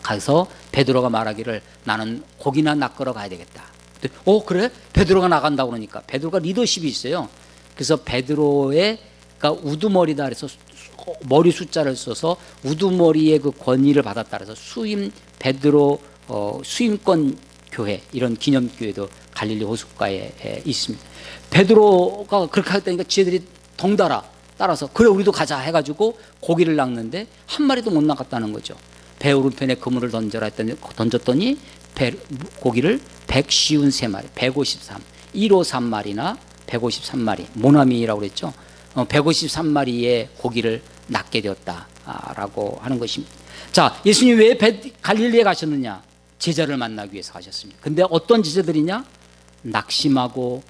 가서 베드로가 말하기를 나는 고기나 낚으러 가야 되겠다. 그래? 베드로가 나간다고 그러니까 베드로가 리더십이 있어요. 그래서 베드로가 우두머리다 그래서 머리 숫자를 써서 우두머리의 그 권위를 받았다 그래서 수임 베드로 수임권 교회, 이런 기념교회도 갈릴리 호숫가에 있습니다. 베드로가 그렇게 했다니까 지혜들이 덩달아 따라서 그래 우리도 가자 해가지고 고기를 낚는데 한 마리도 못 낚았다는 거죠. 배 오른편에 그물을 던져라 했더니 던졌더니 고기를 153마리 153 153마리나 153마리 모나미라고 그랬죠. 153마리의 고기를 낚게 되었다라고 하는 것입니다. 자, 예수님이 왜 갈릴리에 가셨느냐? 제자를 만나기 위해서 가셨습니다. 근데 어떤 제자들이냐? 낙심하고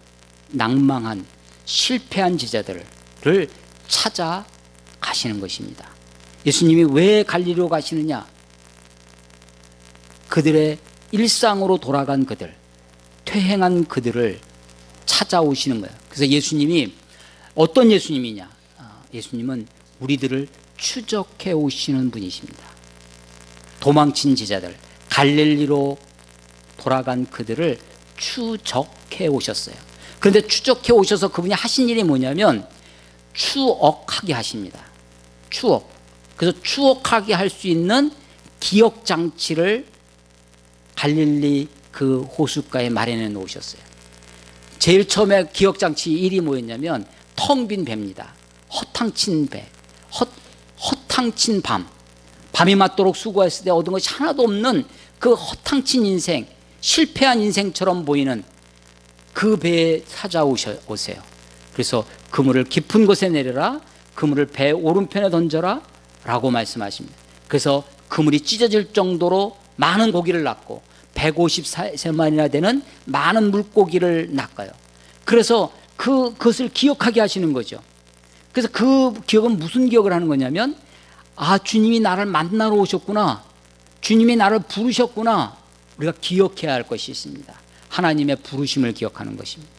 낭망한 실패한 제자들을 찾아 가시는 것입니다. 예수님이 왜 갈릴리로 가시느냐? 그들의 일상으로 돌아간 그들, 퇴행한 그들을 찾아오시는 거예요. 그래서 예수님이 어떤 예수님이냐? 예수님은 우리들을 추적해 오시는 분이십니다. 도망친 제자들, 갈릴리로 돌아간 그들을 추적해 오셨어요. 그런데 추적해 오셔서 그분이 하신 일이 뭐냐면 추억하게 하십니다. 추억. 그래서 추억하게 할 수 있는 기억장치를 갈릴리 그 호숫가에 마련해 놓으셨어요. 제일 처음에 기억장치 1이 뭐였냐면 텅 빈 배입니다. 허탕친 배, 허탕친 밤. 밤이 맞도록 수고했을 때 얻은 것이 하나도 없는 그 허탕친 인생, 실패한 인생처럼 보이는 그 배에 찾아오세요. 그래서 그물을 깊은 곳에 내려라, 그물을 배 오른편에 던져라 라고 말씀하십니다. 그래서 그물이 찢어질 정도로 많은 고기를 낚고 153마리나 되는 많은 물고기를 낚아요. 그래서 그것을 기억하게 하시는 거죠. 그래서 그 기억은 무슨 기억을 하는 거냐면 주님이 나를 만나러 오셨구나, 주님이 나를 부르셨구나, 우리가 기억해야 할 것이 있습니다. 하나님의 부르심을 기억하는 것입니다.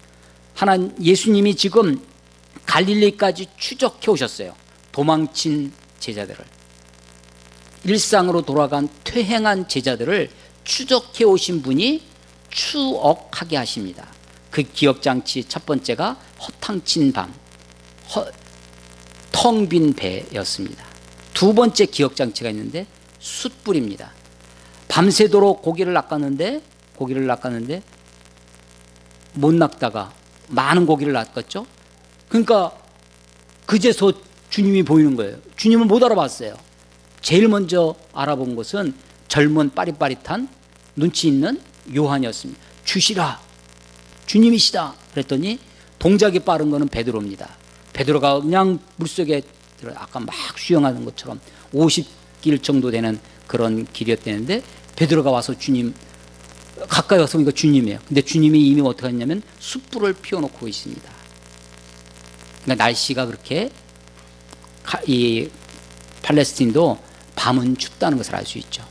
예수님이 지금 갈릴리까지 추적해 오셨어요. 도망친 제자들을, 일상으로 돌아간 퇴행한 제자들을 추적해 오신 분이 추억하게 하십니다. 그 기억장치 첫 번째가 허탕친 밤, 텅 빈 배였습니다. 두 번째 기억장치가 있는데 숯불입니다. 밤새도록 고기를 낚았는데 못 낚다가 많은 고기를 낚았죠. 그러니까 그제서 주님이 보이는 거예요. 주님은 못 알아봤어요. 제일 먼저 알아본 것은 젊은 빠릿빠릿한 눈치 있는 요한이었습니다. 주시라, 주님이시다 그랬더니 동작이 빠른 거는 베드로입니다. 베드로가 그냥 물속에 아까 막 수영하는 것처럼 50길 정도 되는 그런 길이었다는데 베드로가 와서 주님 가까이 와서 보니까 주님이에요. 근데 주님이 이미 어떻게 했냐면 숯불을 피워놓고 있습니다. 그러니까 날씨가 그렇게 이 팔레스틴도 밤은 춥다는 것을 알 수 있죠.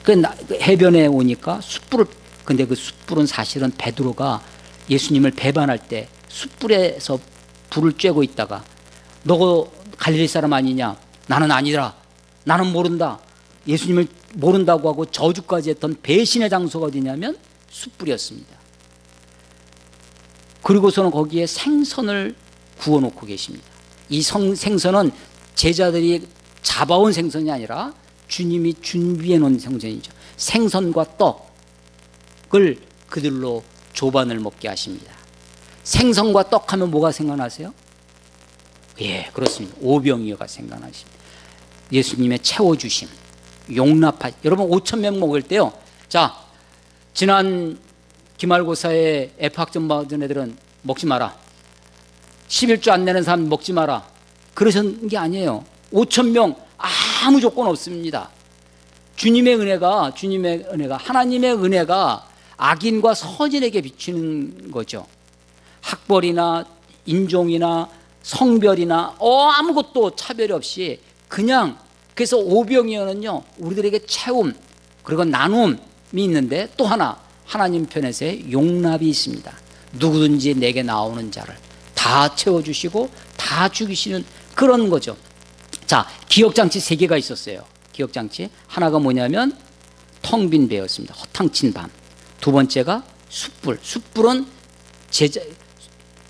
그 해변에 오니까 숯불을, 근데 그 숯불은 사실은 베드로가 예수님을 배반할 때 숯불에서 불을 쬐고 있다가 너 갈릴리 사람 아니냐? 나는 아니라, 나는 모른다, 예수님을 모른다고 하고 저주까지 했던 배신의 장소가 어디냐면 숯불이었습니다. 그리고서는 거기에 생선을 구워놓고 계십니다. 이 생선은 제자들이 잡아온 생선이 아니라 주님이 준비해 놓은 생선이죠. 생선과 떡을 그들로 조반을 먹게 하십니다. 생선과 떡 하면 뭐가 생각나세요? 예, 그렇습니다. 오병이어가 생각나십니다. 예수님의 채워주심, 용납하. 여러분 5,000명 먹을 때요, 자, 지난 기말고사에 F학점 받은 애들은 먹지 마라, 11조 안 내는 사람 먹지 마라, 그러신 게 아니에요. 5,000명 아무 조건 없습니다. 주님의 은혜가 하나님의 은혜가 악인과 선인에게 비치는 거죠. 학벌이나 인종이나 성별이나 아무것도 차별이 없이 그냥, 그래서 오병이어는요 우리들에게 채움 그리고 나눔이 있는데 또 하나 하나님 편에서의 용납이 있습니다. 누구든지 내게 나오는 자를 다 채워주시고 다 죽이시는 그런 거죠. 자, 기억장치 3개가 있었어요. 기억장치 하나가 뭐냐면 텅 빈 배였습니다. 허탕친 밤. 두 번째가 숯불. 숯불은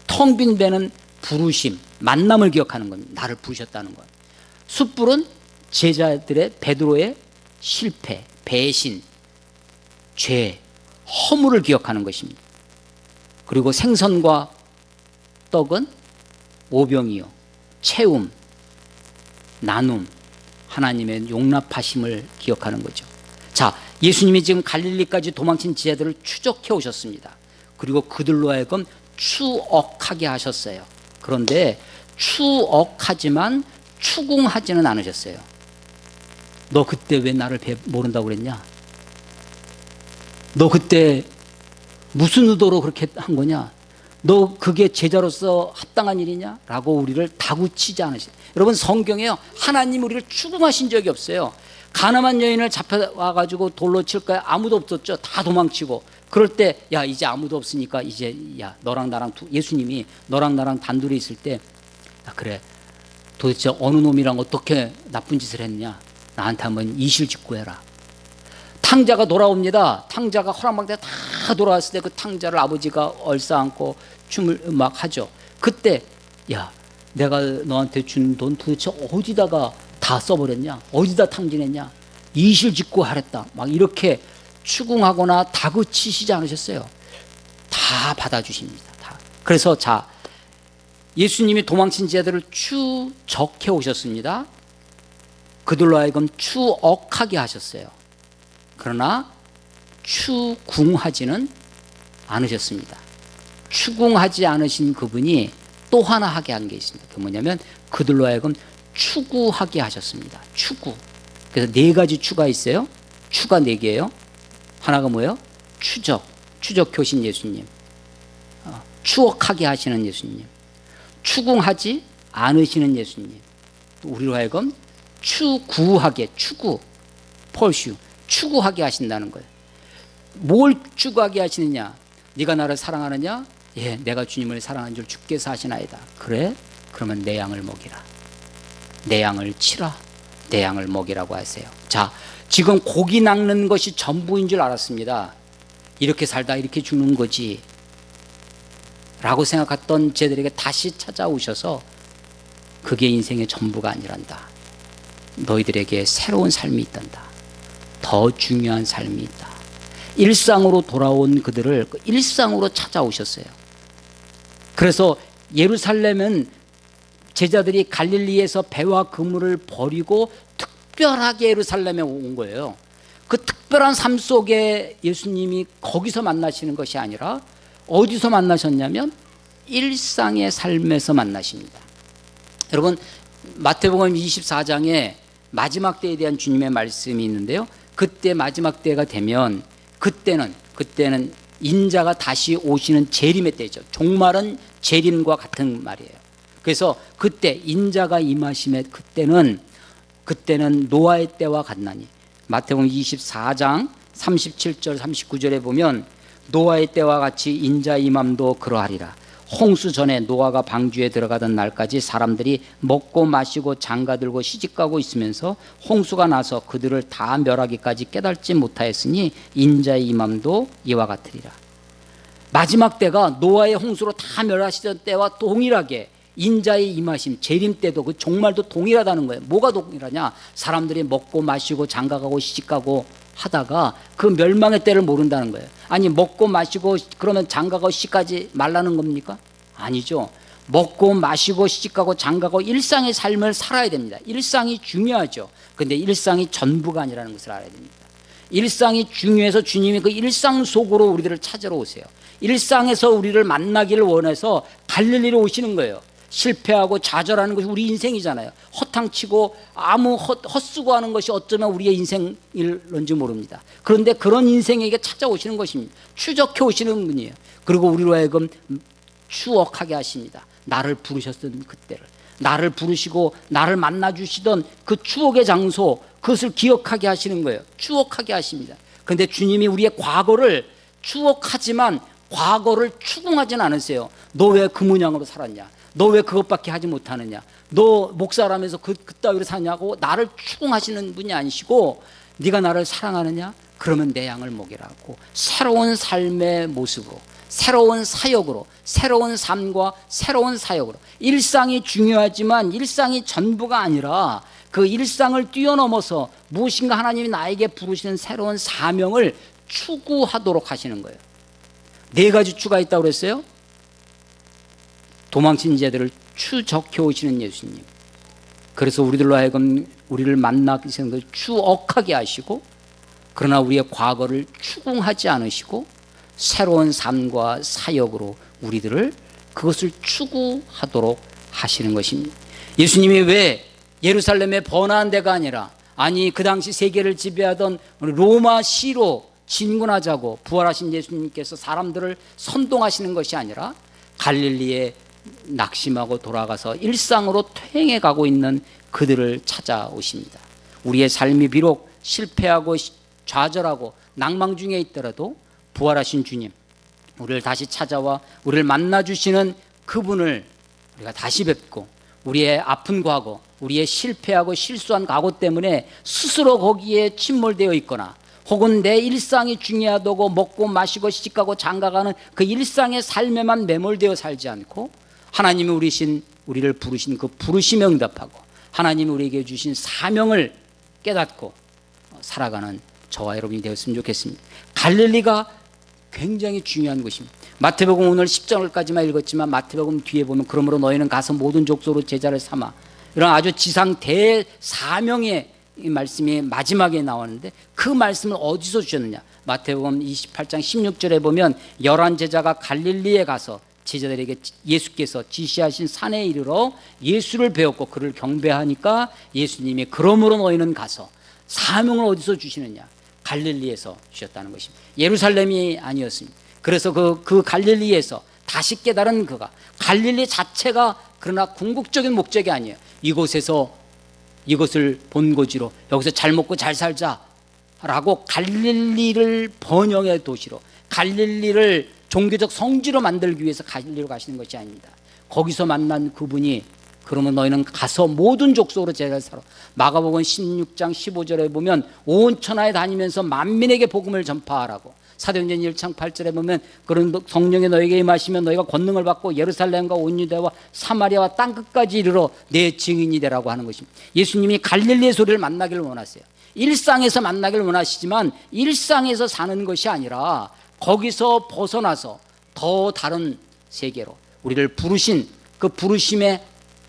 텅 빈 배는 부르심, 만남을 기억하는 겁니다. 나를 부르셨다는 거예요. 숯불은 제자들의 베드로의 실패, 배신, 죄, 허물을 기억하는 것입니다. 그리고 생선과 떡은 오병이요, 채움, 나눔, 하나님의 용납하심을 기억하는 거죠. 자, 예수님이 지금 갈릴리까지 도망친 제자들을 추적해 오셨습니다. 그리고 그들로 하여금 추억하게 하셨어요. 그런데 추억하지만 추궁하지는 않으셨어요. 너 그때 왜 나를 모른다고 그랬냐? 너 그때 무슨 의도로 그렇게 한 거냐? 너 그게 제자로서 합당한 일이냐? 라고 우리를 다구치지 않으세요. 여러분, 성경에요 하나님 우리를 추궁하신 적이 없어요. 가늠한 여인을 잡혀와가지고 돌로 칠 거야, 아무도 없었죠. 다 도망치고. 그럴 때 야, 이제 아무도 없으니까 이제 야, 너랑 나랑 예수님이 너랑 나랑 단둘이 있을 때, 야, 그래, 도대체 어느 놈이랑 어떻게 나쁜 짓을 했냐? 나한테 한번 이실직고해라. 탕자가 돌아옵니다. 탕자가 허락받을 때 다 돌아왔을 때 그 탕자를 아버지가 얼싸안고 춤을 막 하죠. 그때 야, 내가 너한테 준 돈 도대체 어디다가 다 써버렸냐? 어디다 탕진했냐? 이실직고하랬다. 막 이렇게 추궁하거나 다그치시지 않으셨어요. 다 받아주십니다. 다. 그래서 자, 예수님이 도망친 제자들을 추적해 오셨습니다. 그들로 하여금 추억하게 하셨어요. 그러나 추궁하지는 않으셨습니다. 추궁하지 않으신 그분이 또 하나 하게 한 게 있습니다. 그게 뭐냐면 그들로 하여금 추구하게 하셨습니다. 추구. 그래서 4가지 추가 있어요. 추가 4개예요. 하나가 뭐예요? 추적. 추적효신 예수님. 추억하게 하시는 예수님. 추궁하지 않으시는 예수님. 우리로 하여금 추구하게, 추구, 펄슈, 추구하게 하신다는 거예요. 뭘 추구하게 하시느냐? 네가 나를 사랑하느냐? 예, 내가 주님을 사랑하는 줄 주께서 하시나이다. 그래? 그러면 내 양을 먹이라. 내 양을 치라. 내 양을 먹이라고 하세요. 자, 지금 고기 낚는 것이 전부인 줄 알았습니다. 이렇게 살다 이렇게 죽는 거지 라고 생각했던 제들에게 다시 찾아오셔서 그게 인생의 전부가 아니란다. 너희들에게 새로운 삶이 있단다. 더 중요한 삶이 있다. 일상으로 돌아온 그들을 일상으로 찾아오셨어요. 그래서 예루살렘은 제자들이 갈릴리에서 배와 그물을 버리고 특별하게 예루살렘에 온 거예요. 그 특별한 삶 속에 예수님이 거기서 만나시는 것이 아니라 어디서 만나셨냐면 일상의 삶에서 만나십니다. 여러분, 마태복음 24장에 마지막 때에 대한 주님의 말씀이 있는데요, 그때 마지막 때가 되면 그때는 인자가 다시 오시는 재림의 때죠. 종말은 재림과 같은 말이에요. 그래서 그때 인자가 임하심에 그때는 노아의 때와 같나니, 마태복음 24장 37절 39절에 보면 노아의 때와 같이 인자 임함도 그러하리라. 홍수 전에 노아가 방주에 들어가던 날까지 사람들이 먹고 마시고 장가들고 시집가고 있으면서 홍수가 나서 그들을 다 멸하기까지 깨닫지 못하였으니 인자의 임함도 이와 같으리라. 마지막 때가 노아의 홍수로 다 멸하시던 때와 동일하게 인자의 임하심, 재림 때도 그 종말도 동일하다는 거예요. 뭐가 동일하냐? 사람들이 먹고 마시고 장가가고 시집가고 하다가 그 멸망의 때를 모른다는 거예요. 아니, 먹고 마시고 그러면 장가가고 시집가지 말라는 겁니까? 아니죠. 먹고 마시고 시집가고 장가가고 일상의 삶을 살아야 됩니다. 일상이 중요하죠. 그런데 일상이 전부가 아니라는 것을 알아야 됩니다. 일상이 중요해서 주님이 그 일상 속으로 우리들을 찾으러 오세요. 일상에서 우리를 만나기를 원해서 갈릴리로 오시는 거예요. 실패하고 좌절하는 것이 우리 인생이잖아요. 허탕치고 아무 헛수고 하는 것이 어쩌면 우리의 인생일런지 모릅니다. 그런데 그런 인생에게 찾아오시는 것입니다. 추적해 오시는 분이에요. 그리고 우리로 하여금 추억하게 하십니다. 나를 부르셨던 그때를, 나를 부르시고 나를 만나주시던 그 추억의 장소, 그것을 기억하게 하시는 거예요. 추억하게 하십니다. 그런데 주님이 우리의 과거를 추억하지만 과거를 추궁하진 않으세요. 너 왜 그 모양으로 살았냐? 너 왜 그것밖에 하지 못하느냐? 너 목사라면서 그따위로 사냐고 나를 추궁하시는 분이 아니시고, 네가 나를 사랑하느냐? 그러면 내 양을 먹이라고 새로운 삶의 모습으로, 새로운 사역으로, 새로운 삶과 새로운 사역으로, 일상이 중요하지만 일상이 전부가 아니라 그 일상을 뛰어넘어서 무엇인가 하나님이 나에게 부르시는 새로운 사명을 추구하도록 하시는 거예요. 4가지 추가 있다고 그랬어요. 도망친 자들을 추적해 오시는 예수님. 그래서 우리들로 하여금 우리를 만나기 전에 추억하게 하시고, 그러나 우리의 과거를 추궁하지 않으시고 새로운 삶과 사역으로 우리들을 그것을 추구하도록 하시는 것입니다. 예수님이 왜 예루살렘의 번화한 데가 아니라, 아니 그 당시 세계를 지배하던 로마 시로 진군하자고 부활하신 예수님께서 사람들을 선동하시는 것이 아니라 갈릴리에 낙심하고 돌아가서 일상으로 퇴행해 가고 있는 그들을 찾아오십니다. 우리의 삶이 비록 실패하고 좌절하고 낭망 중에 있더라도 부활하신 주님, 우리를 다시 찾아와 우리를 만나주시는 그분을 우리가 다시 뵙고, 우리의 아픈 과거, 우리의 실패하고 실수한 과거 때문에 스스로 거기에 침몰되어 있거나, 혹은 내 일상이 중요하다고 먹고 마시고 시집가고 장가가는 그 일상의 삶에만 매몰되어 살지 않고, 하나님이 우리를 부르신 그 부르심에 응답하고 하나님이 우리에게 주신 사명을 깨닫고 살아가는 저와 여러분이 되었으면 좋겠습니다. 갈릴리가 굉장히 중요한 것입니다. 마태복음 오늘 10절까지만 읽었지만 마태복음 뒤에 보면 그러므로 너희는 가서 모든 족속으로 제자를 삼아, 이런 아주 지상 대사명의 말씀이 마지막에 나오는데, 그 말씀을 어디서 주셨느냐? 마태복음 28장 16절에 보면 11 제자가 갈릴리에 가서 제자들에게 예수께서 지시하신 산에 이르러 예수를 배웠고 그를 경배하니까 예수님이 그러므로 너희는 가서, 사명을 어디서 주시느냐? 갈릴리에서 주셨다는 것입니다. 예루살렘이 아니었습니다. 그래서 그 갈릴리에서 다시 깨달은 그가, 갈릴리 자체가 그러나 궁극적인 목적이 아니에요. 이것을 본고지로 여기서 잘 먹고 잘 살자라고 갈릴리를 번영의 도시로, 갈릴리를 종교적 성지로 만들기 위해서 갈릴리로 가시는 것이 아닙니다. 거기서 만난 그분이 그러면 너희는 가서 모든 족속으로 제자를 삼아. 마가복음 16장 15절에 보면 온 천하에 다니면서 만민에게 복음을 전파하라고. 사도행전 1장 8절에 보면 그런 성령이 너에게 임하시면 너희가 권능을 받고 예루살렘과 온 유대와 사마리아와 땅끝까지 이르러 내 증인이 되라고 하는 것입니다. 예수님이 갈릴리의 소리를 만나기를 원하세요. 일상에서 만나기를 원하시지만 일상에서 사는 것이 아니라 거기서 벗어나서 더 다른 세계로 우리를 부르신 그 부르심의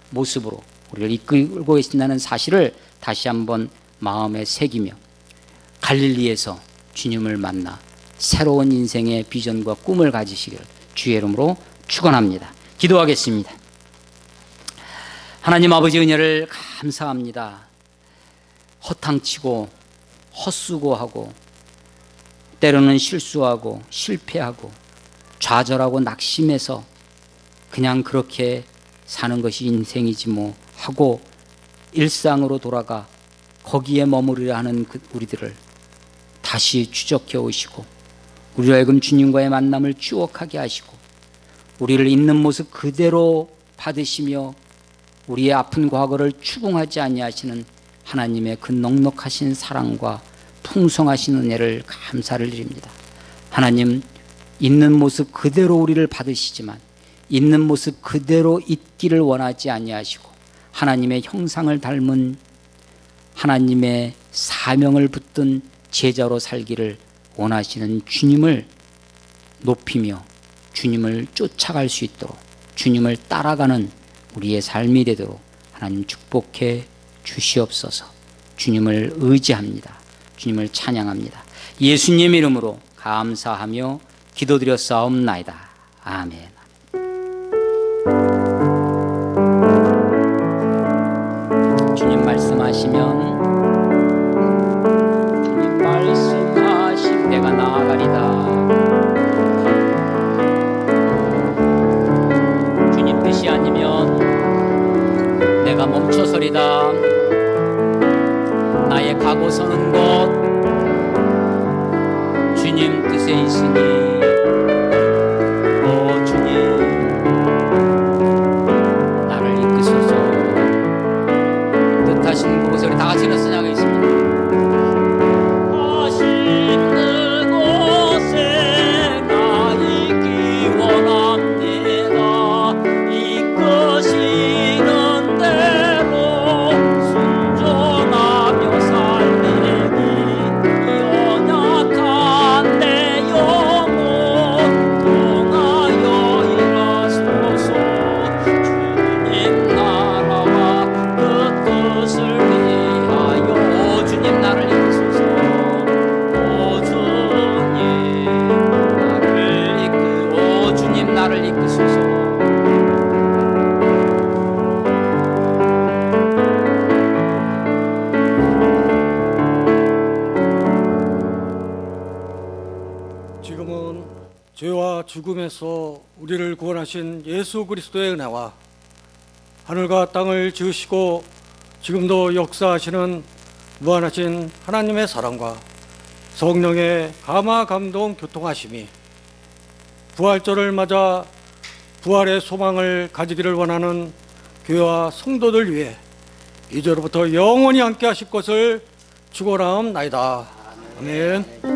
모습으로 우리를 이끌고 계신다는 사실을 다시 한번 마음에 새기며, 갈릴리에서 주님을 만나 새로운 인생의 비전과 꿈을 가지시기를 주의 이름으로 축원합니다. 기도하겠습니다. 하나님 아버지 은혜를 감사합니다. 허탕치고 헛수고하고 때로는 실수하고 실패하고 좌절하고 낙심해서 그냥 그렇게 사는 것이 인생이지 뭐 하고 일상으로 돌아가 거기에 머무르려 하는 우리들을 다시 추적해 오시고 우리로 하여금 주님과의 만남을 추억하게 하시고 우리를 있는 모습 그대로 받으시며 우리의 아픈 과거를 추궁하지 아니하시는 하나님의 그 넉넉하신 사랑과 풍성하신 은혜를 감사를 드립니다. 하나님, 있는 모습 그대로 우리를 받으시지만 있는 모습 그대로 있기를 원하지 아니하시고 하나님의 형상을 닮은 하나님의 사명을 붙든 제자로 살기를 원하시는 주님을 높이며 주님을 쫓아갈 수 있도록 주님을 따라가는 우리의 삶이 되도록 하나님 축복해 주시옵소서. 주님을 의지합니다. 주님을 찬양합니다. 예수님 이름으로 감사하며 기도드렸사옵나이다. 아멘. 주님 말씀하시면 주님 말씀하신 내가 나아가리다. 주님 뜻이 아니면 내가 멈춰서리다. 나의 가고 서는 곳 주님 뜻에 있으니 오 주님 나를 이끄소서. 뜻하신 그곳에 우리 다 같이 일어서 나가겠습니다. 하신 그곳에 나 있기 원합니다. 이끄시는 대로 순종하며 살리니 연약한 내 영혼 통하여 일하소서. 주님 나라와 그 뜻을 위하여 주님 나를 이끄소서. 오 주님 나를 이끄소서. 지금은 죄와 죽음에서 우리를 구원하신 예수 그리스도의 은혜와 하늘과 땅을 지으시고 지금도 역사하시는 무한하신 하나님의 사랑과 성령의 감화 감동 교통하심이 부활절을 맞아 부활의 소망을 가지기를 원하는 교회와 성도들 위해 이제로부터 영원히 함께 하실 것을 축원하옵나이다. 아멘.